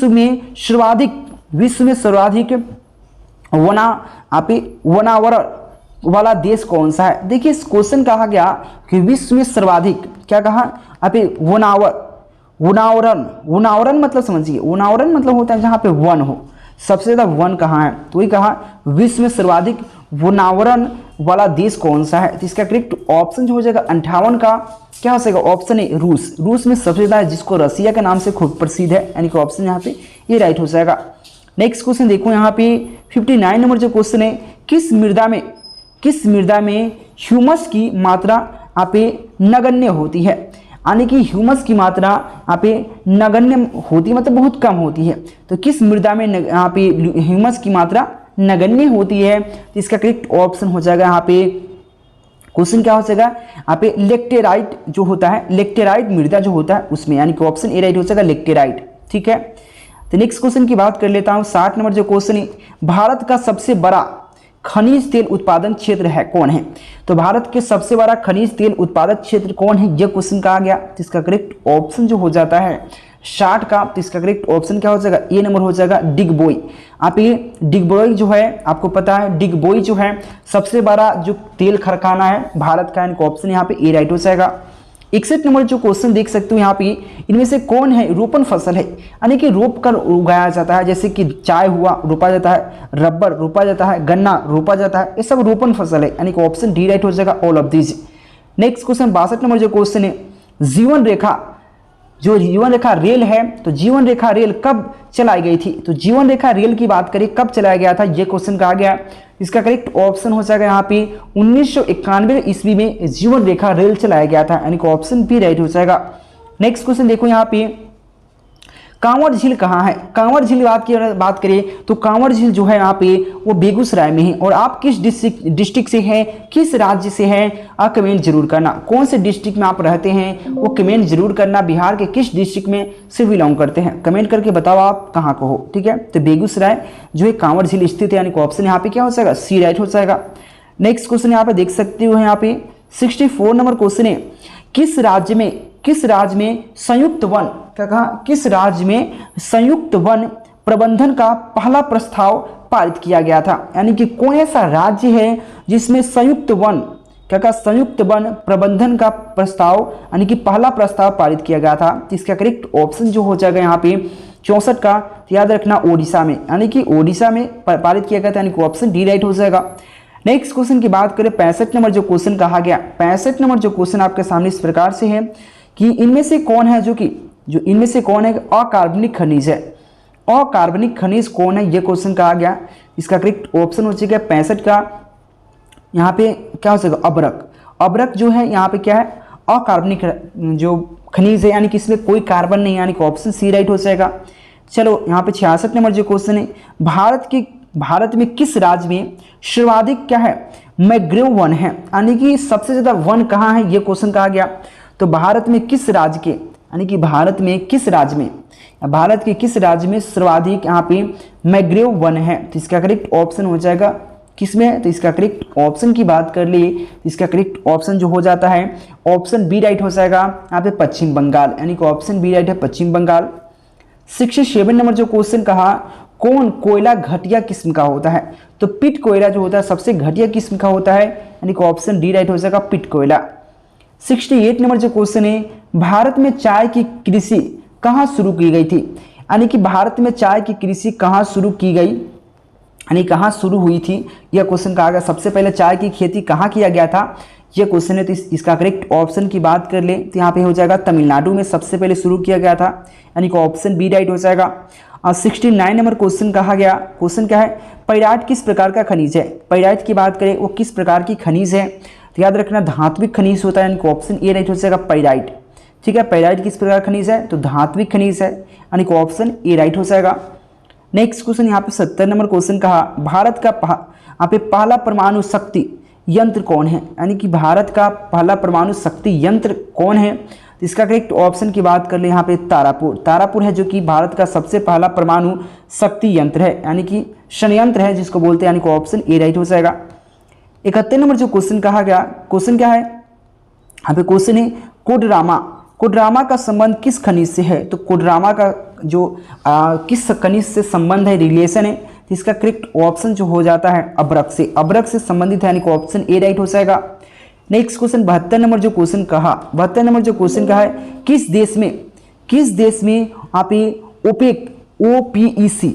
में सर्वाधिक वनावरण वाला देश कौन सा है। देखिए इस क्वेश्चन कहा गया कि विश्व में सर्वाधिक क्या कहा, वनावरण मतलब समझिए, वनावरण मतलब होता है जहाँ पे वन हो, सबसे ज्यादा वन कहाँ है, तो वही कहा विश्व में सर्वाधिक वनावरण वाला देश कौन सा है। तो इसका करेक्ट ऑप्शन जो हो जाएगा 58 का क्या हो जाएगा, ऑप्शन है रूस में सबसे ज्यादा, जिसको रसिया के नाम से खूब प्रसिद्ध है, यानी कि ऑप्शन यहाँ पे ये राइट हो जाएगा। नेक्स्ट क्वेश्चन देखो यहाँ पे 59 नंबर जो क्वेश्चन है, किस मृदा में ह्यूमस की मात्रा यहाँ पे नगण्य होती है, यानी कि ह्यूमस की मात्रा यहाँ पे नगण्य होती है, मतलब बहुत कम होती है। तो किस मृदा में यहाँ पे ह्यूमस की मात्रा नगण्य होती है, तो इसका करेक्ट ऑप्शन हो जाएगा यहाँ पे, क्वेश्चन क्या हो जाएगा यहाँ पे लेक्टेराइट जो होता है, लेक्टेराइट मृदा जो होता है उसमें, यानी कि ऑप्शन ए राइट हो जाएगा लेक्टेराइट। ठीक है, तो नेक्स्ट क्वेश्चन की बात कर लेता हूँ। 60 नंबर जो क्वेश्चन है, भारत का सबसे बड़ा खनिज तेल उत्पादन क्षेत्र है कौन है? तो भारत के सबसे बड़ा खनिज तेल उत्पादक क्षेत्र कौन है, यह क्वेश्चन कहा गया। तो इसका करेक्ट ऑप्शन जो हो जाता है 60 का, तो इसका करेक्ट ऑप्शन क्या हो जाएगा, ए नंबर हो जाएगा डिगबोई। आप ये डिगबोई जो है, आपको पता है डिगबोई जो है सबसे बड़ा जो तेल कारखाना है भारत का, इनका ऑप्शन यहाँ पे ए राइट हो जाएगा। 61 नंबर जो क्वेश्चन देख सकते हो यहाँ पे, इनमें से कौन है रोपण फसल है, यानी कि रोप कर उगाया जाता है, जैसे कि चाय हुआ रोपा जाता है, रबर रोपा जाता है, गन्ना रोपा जाता है, ये सब रोपण फसल है, यानी कि ऑप्शन डी राइट हो जाएगा all of these. Next question 62 number जो क्वेश्चन है, जीवन रेखा, जो जीवन रेखा रेल है, तो जीवन रेखा रेल कब चलाई गई थी? तो जीवन रेखा रेल की बात करें कब चलाया गया था, यह क्वेश्चन कहा गया। इसका करेक्ट ऑप्शन हो जाएगा यहाँ पे 1991 ईस्वी में जीवन रेखा रेल चलाया गया था, यानी कि ऑप्शन बी राइट हो जाएगा। नेक्स्ट क्वेश्चन देखो यहाँ पे, कांवर झील कहाँ है? कांवर झील की बात करें तो कांवर झील जो है यहाँ पे वो बेगूसराय में है। और आप किस डिस्ट्रिक्ट से हैं, किस राज्य से हैं, आप कमेंट जरूर करना। कौन से डिस्ट्रिक्ट में आप रहते हैं वो कमेंट जरूर करना। बिहार के किस डिस्ट्रिक्ट में से बिलोंग करते हैं, कमेंट करके बताओ आप कहाँ को हो। ठीक है, तो बेगूसराय जो है कांवर झील स्थित है, यानी कि ऑप्शन यहाँ पे क्या हो जाएगा, सी राइट हो जाएगा। नेक्स्ट क्वेश्चन यहाँ पे देख सकते हो, यहाँ पे 64 नंबर क्वेश्चन है, किस राज्य में संयुक्त वन, क्या कहा, किस राज्य में संयुक्त वन प्रबंधन का पहला प्रस्ताव पारित किया गया था, यानी कि कौन ऐसा राज्य है जिसमें संयुक्त वन, क्या कहा, संयुक्त वन प्रबंधन का प्रस्ताव, यानी कि पहला प्रस्ताव पारित किया गया था। तो इसका करेक्ट ऑप्शन जो हो जाएगा यहाँ पे 64 का, तो याद रखना ओडिशा में, यानी कि ओडिशा में पारित किया गया था, यानी कि ऑप्शन डी राइट हो जाएगा। नेक्स्ट क्वेश्चन की बात करें 65 नंबर जो क्वेश्चन कहा गया, 65 नंबर जो क्वेश्चन आपके सामने इस प्रकार से है कि इनमें से कौन है जो इनमें से कौन है अकार्बनिक खनिज है, अकार्बनिक खनिज कौन है, यह क्वेश्चन कहा गया। इसका करेक्ट ऑप्शन हो जाएगा 65 का, यहाँ पे क्या हो जाएगा, अबरक। अबरक जो है यहाँ पे क्या है, अकार्बनिक जो खनिज है, यानी कि इसमें कोई कार्बन नहीं, यानी कि ऑप्शन सी राइट हो जाएगा। चलो यहाँ पे 66 नंबर जो क्वेश्चन है, भारत में किस राज्य में सर्वाधिक क्या है, मैंग्रोव वन है, यानी कि सबसे ज्यादा वन कहाँ है, यह क्वेश्चन कहा गया। तो भारत में किस राज्य के, यानी कि भारत के किस राज्य में सर्वाधिक यहाँ पे मैंग्रोव वन है, तो इसका करेक्ट ऑप्शन हो जाएगा किसमें, तो इसका करेक्ट ऑप्शन की बात कर लिए, तो इसका करेक्ट ऑप्शन जो हो जाता है ऑप्शन बी राइट हो जाएगा यहाँ पे पश्चिम बंगाल, यानी कि ऑप्शन बी राइट है पश्चिम बंगाल। 67 नंबर जो क्वेश्चन कहा, कौन कोयला घटिया किस्म का होता है, तो पिट कोयला जो होता है सबसे घटिया किस्म का होता है, यानी कि ऑप्शन डी राइट हो जाएगा पिट कोयला। 68 नंबर जो क्वेश्चन है, भारत में चाय की कृषि कहाँ शुरू की गई थी, यानी कि भारत में चाय की कृषि कहाँ शुरू की गई, यानी कहाँ शुरू हुई थी, यह क्वेश्चन कहा गया। सबसे पहले चाय की खेती कहाँ किया गया था, यह क्वेश्चन है। तो इसका करेक्ट ऑप्शन की बात कर ले तो यहाँ पे हो जाएगा तमिलनाडु में सबसे पहले शुरू किया गया था, यानी कि ऑप्शन बी राइट हो जाएगा। और 69 नंबर क्वेश्चन कहा गया, क्वेश्चन क्या है, पैराइट किस प्रकार का खनिज है, पैराइट की बात करें वो किस प्रकार की खनिज है, तो याद रखना धात्विक खनिज होता है, यानी कि ऑप्शन ए राइट हो जाएगा पैराइट। ठीक है, पैराइट किस प्रकार खनिज है, तो धात्विक खनिज है, यानी कि ऑप्शन ए राइट हो जाएगा। नेक्स्ट क्वेश्चन यहाँ पे 70 नंबर क्वेश्चन कहा, भारत का यहाँ पे पहला परमाणु शक्ति यंत्र कौन है, यानी कि भारत का पहला परमाणु शक्ति यंत्र कौन है, तो इसका करेक्ट ऑप्शन की बात कर ले यहाँ पे तारापुर है, जो कि भारत का सबसे पहला परमाणु शक्ति यंत्र है, यानी कि संयंत्र है जिसको बोलते हैं, यानी कि ऑप्शन ए राइट हो जाएगा। 71 नंबर जो क्वेश्चन कहा गया, क्वेश्चन क्या है, यहाँ पे क्वेश्चन है कोडरामा का संबंध किस खनिज से है, तो कोडरामा का जो किस खनिज से संबंध है, रिलेशन है, तो इसका करेक्ट ऑप्शन जो हो जाता है अब्रक से संबंधित है, यानी कि ऑप्शन ए राइट हो जाएगा। नेक्स्ट क्वेश्चन 72 नंबर जो क्वेश्चन कहा, 72 नंबर जो क्वेश्चन कहा है, किस देश में आप ओपेक OPEC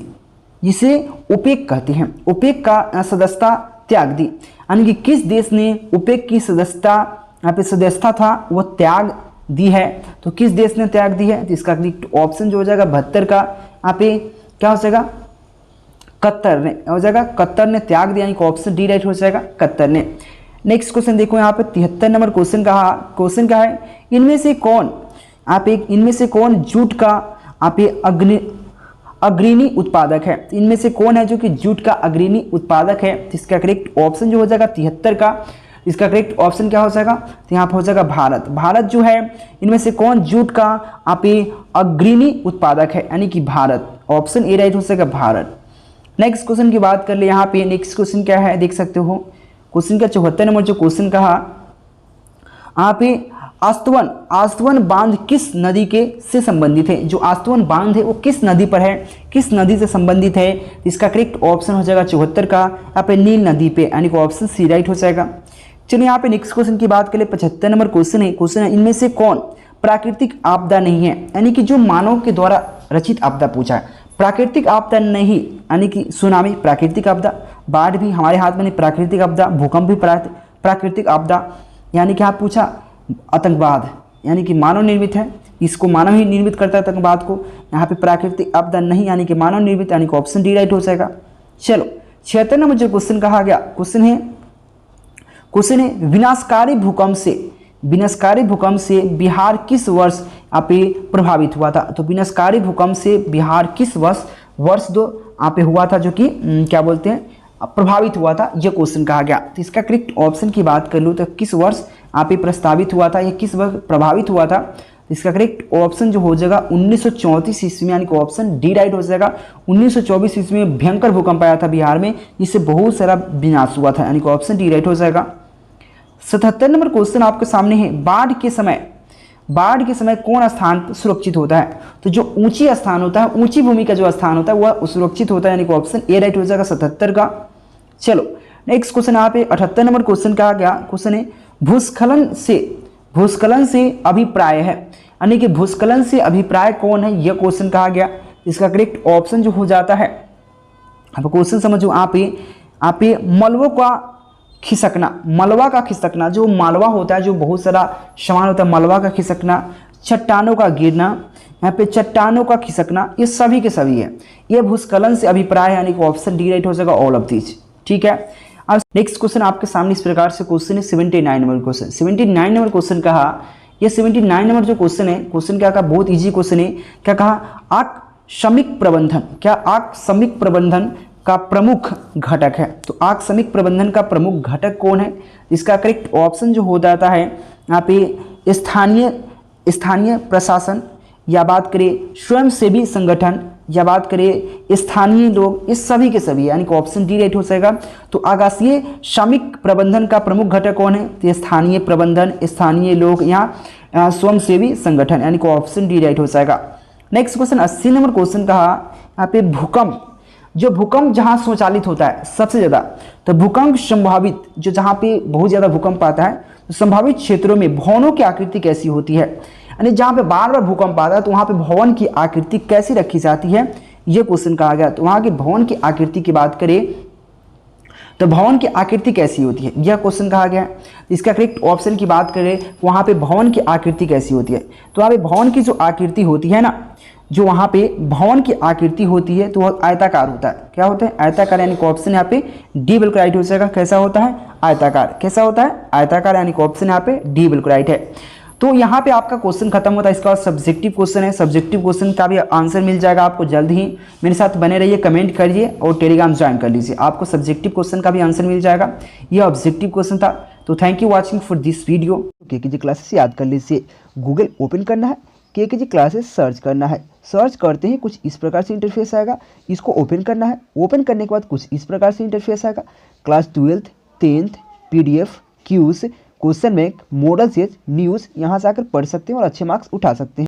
जिसे ओपेक कहते हैं, ओपेक का सदस्यता त्याग दी, यानी कि किस देश ने ओपेक की सदस्यता यहाँ पे सदस्यता था वो त्याग दी है, तो किस देश ने त्याग दी है, तो इसका ऑप्शन जो हो जाएगा 72 का यहाँ पे क्या हो जाएगा कतर ने, हो जाएगा कतर ने त्याग दिया, यानी कि ऑप्शन डी राइट हो जाएगा, कतर ने। नेक्स्ट क्वेश्चन देखो यहाँ पे 73 नंबर क्वेश्चन क्या है, इनमें से कौन इनमें से कौन जूट का अग्रणी उत्पादक है। तो इनमें से कौन है जो कि जूट का अग्रणी उत्पादक है। तो इसका करेक्ट ऑप्शन जो हो जाएगा 73 का, इसका करेक्ट ऑप्शन क्या हो जाएगा, तो यहाँ पर हो जाएगा भारत। भारत जो है इनमें से कौन जूट का अग्रणी उत्पादक है, यानी कि भारत। ऑप्शन ए राइट हो जाएगा भारत। नेक्स्ट क्वेश्चन की बात कर ले यहाँ पे, नेक्स्ट क्वेश्चन क्या है देख सकते हो, क्वेश्चन का 74 नंबर जो क्वेश्चन कहा, यहाँ पे आस्तवन बांध किस नदी के से संबंधित है। जो आस्तवन बांध है वो किस नदी पर है, किस नदी से संबंधित है। इसका करेक्ट ऑप्शन हो जाएगा 74 का, यहाँ पे नील नदी पे, यानी कि ऑप्शन सी राइट हो जाएगा। चलिए यहाँ पे नेक्स्ट क्वेश्चन की बात करें, 75 नंबर क्वेश्चन है इनमें से कौन प्राकृतिक आपदा नहीं है, यानी कि जो मानव के द्वारा रचित आपदा पूछा है। प्राकृतिक आपदा नहीं, यानी कि सुनामी प्राकृतिक आपदा, बाढ़ भी हमारे हाथ में नहीं प्राकृतिक आपदा, भूकंप भी प्राकृतिक आपदा, यानी कि आप पूछा आतंकवाद, यानी कि मानव निर्मित है, इसको मानव ही निर्मित करता है आतंकवाद को। यहाँ पे प्राकृतिक आपदा नहीं, यानी कि मानव निर्मित, यानी कि ऑप्शन डी राइट हो जाएगा। चलो 76 नंबर जो क्वेश्चन कहा गया, क्वेश्चन है विनाशकारी भूकंप से बिहार किस वर्ष प्रभावित हुआ था। तो विनाशकारी भूकंप से बिहार किस वर्ष दो हुआ था, जो कि क्या बोलते हैं प्रभावित हुआ था, यह क्वेश्चन कहा गया। तो इसका करेक्ट ऑप्शन की बात कर लूँ तो किस वर्ष प्रस्तावित हुआ था, या किस वर्ष प्रभावित हुआ था। तो इसका करेक्ट ऑप्शन जो हो जाएगा 1934 ईस्वी में, यानी कि ऑप्शन डी राइट हो जाएगा। 1924 ईस्वी में भयंकर भूकंप आया था बिहार में, जिससे बहुत सारा विनाश हुआ था, यानी कि ऑप्शन डी राइट हो जाएगा। 77 नंबर क्वेश्चन आपके सामने है, बाढ़ के समय कौन स्थान सुरक्षित होता है। तो जो ऊंची स्थान होता है, ऊंची भूमि का जो स्थान होता है वह सुरक्षित होता है, यानी कि ऑप्शन ए राइट हो जाएगा 77 का। चलो नेक्स्ट क्वेश्चन यहाँ पे 78 नंबर क्वेश्चन कहा गया, क्वेश्चन है भूस्खलन से अभिप्राय है, यानी कि भूस्खलन से अभिप्राय कौन है, यह क्वेश्चन कहा गया। इसका करेक्ट ऑप्शन जो हो जाता है, अब क्वेश्चन समझो, आप मलबों का खिसकना, जो मालवा होता है, जो बहुत सारा सामान होता है, मलबा का खिसकना, चट्टानों का गिरना, यहाँ पे चट्टानों का खिसकना, ये सभी के सभी है, ये भूस्खलन से अभिप्राय है, यानी कि ऑप्शन डी राइट हो जाएगा ऑल ऑफ दीज। ठीक है, अब नेक्स्ट क्वेश्चन आपके सामने इस प्रकार से क्वेश्चन है 79 नंबर क्वेश्चन। 79 नंबर क्वेश्चन कहा, ये 79 नंबर जो क्वेश्चन है, क्वेश्चन क्या कहा, बहुत इजी क्वेश्चन है। क्या कहा, आकस्मिक प्रबंधन का प्रमुख घटक है। तो आकस्मिक प्रबंधन का प्रमुख घटक कौन है। इसका करेक्ट ऑप्शन जो हो जाता है यहाँ पे स्थानीय प्रशासन, या बात करें स्वयंसेवी संगठन, या बात करें स्थानीय लोग, इस सभी के सभी, यानी कि ऑप्शन डी राइट हो जाएगा। तो आवासीय श्रमिक प्रबंधन का प्रमुख घटक कौन है, तो स्थानीय प्रबंधन, स्थानीय लोग, या स्वयंसेवी संगठन, यानी कि ऑप्शन डी राइट हो जाएगा। नेक्स्ट क्वेश्चन 80 नंबर क्वेश्चन कहा, यहाँ पे भूकंप जहाँ स्वचालित होता है सबसे ज़्यादा, तो भूकंप संभावित, जो जहाँ पे बहुत ज़्यादा भूकंप आता है, तो संभावित क्षेत्रों में भवनों की आकृति कैसी होती है, यानी जहाँ पे बार बार भूकंप आता है तो वहाँ पे भवन की आकृति कैसी रखी जाती है, ये क्वेश्चन कहा गया। तो वहाँ के भवन की आकृति की बात करें तो भवन की आकृति कैसी होती है, यह क्वेश्चन कहा गया। इसका करेक्ट ऑप्शन की बात करें, वहाँ पे भवन की आकृति कैसी होती है, तो वहाँ पे भवन की जो आकृति होती है ना, जो वहाँ पे भवन की आकृति होती है तो वह आयताकार होता है। क्या होता है, आयताकार, यानी कि ऑप्शन यहाँ पे डी बिल्कुल राइट हो जाएगा। कैसा होता है, आयताकार। कैसा होता है, आयताकार, यानी कि ऑप्शन यहाँ पे डी बिल्कुल राइट है। तो यहाँ पे आपका क्वेश्चन खत्म होता है। इसका सब्जेक्टिव क्वेश्चन है, सब्जेक्टिव क्वेश्चन का भी आंसर मिल जाएगा आपको जल्द ही। मेरे साथ बने रहिए, कमेंट करिए और टेलीग्राम ज्वाइन कर लीजिए, आपको सब्जेक्टिव क्वेश्चन का भी आंसर मिल जाएगा। ये ऑब्जेक्टिव क्वेश्चन था। तो thank you watching for this video. KKG classes याद कर लीजिए, गूगल ओपन करना है, केकेजी क्लासेस सर्च करना है, सर्च करते ही कुछ इस प्रकार से इंटरफेस आएगा, इसको ओपन करना है, ओपन करने के बाद कुछ इस प्रकार से इंटरफेस आएगा। क्लास 12th 10th PDF क्यूज, क्वेश्चन बैंक, मॉडल सेज, न्यूज़, यहाँ से आकर पढ़ सकते हैं और अच्छे मार्क्स उठा सकते हैं।